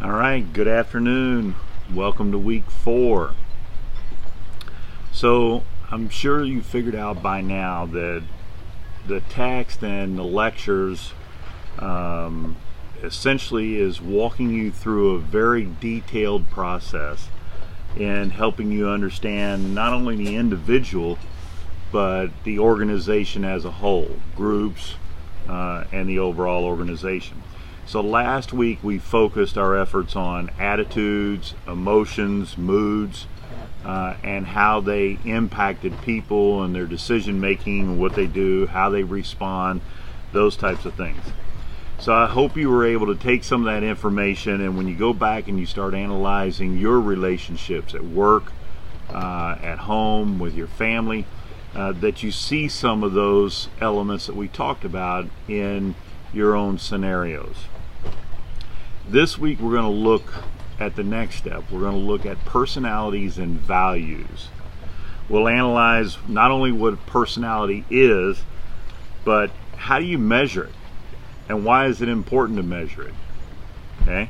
All right, good afternoon. Welcome to week 4. So I'm sure you figured out by now that the text and the lectures essentially is walking you through a very detailed process in helping you understand not only the individual but the organization as a whole, groups, and the overall organization. So last week we focused our efforts on attitudes, emotions, moods, and how they impacted people and their decision making, what they do, how they respond, those types of things. So I hope you were able to take some of that information, and when you go back and you start analyzing your relationships at work, at home, with your family, that you see some of those elements that we talked about in your own scenarios. This week we're going to look at the next step. We're going to look at personalities and values. We'll analyze not only what personality is, but how do you measure it? And why is it important to measure it? Okay?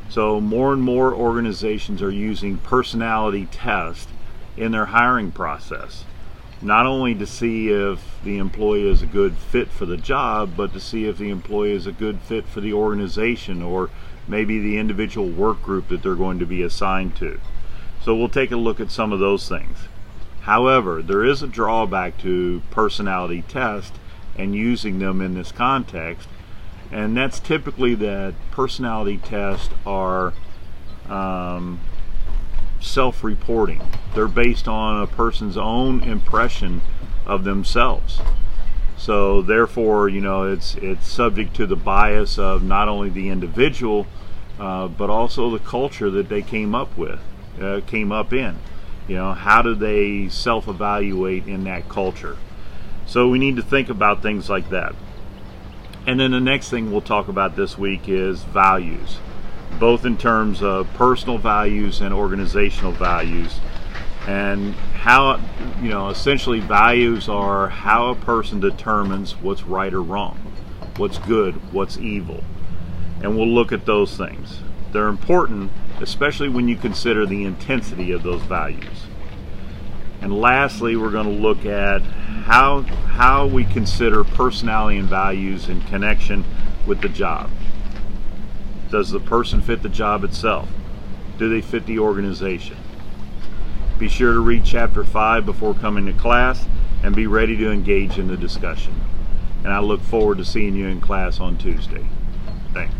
So more and more organizations are using personality tests in their hiring process. Not only to see if the employee is a good fit for the job, but to see if the employee is a good fit for the organization or maybe the individual work group that they're going to be assigned to. So we'll take a look at some of those things. However, there is a drawback to personality tests and using them in this context, and that's typically that personality tests are self-reporting. They're based on a person's own impression of themselves. So therefore, it's subject to the bias of not only the individual, but also the culture that they came up in. How do they self-evaluate in that culture? So we need to think about things like that. And then the next thing we'll talk about this week is values, both in terms of personal values and organizational values. And how, essentially values are how a person determines what's right or wrong, what's good, what's evil. And we'll look at those things. They're important, especially when you consider the intensity of those values. And lastly, we're going to look at how we consider personality and values in connection with the job. Does the person fit the job itself? Do they fit the organization? Be sure to read Chapter 5 before coming to class and be ready to engage in the discussion. And I look forward to seeing you in class on Tuesday. Thanks.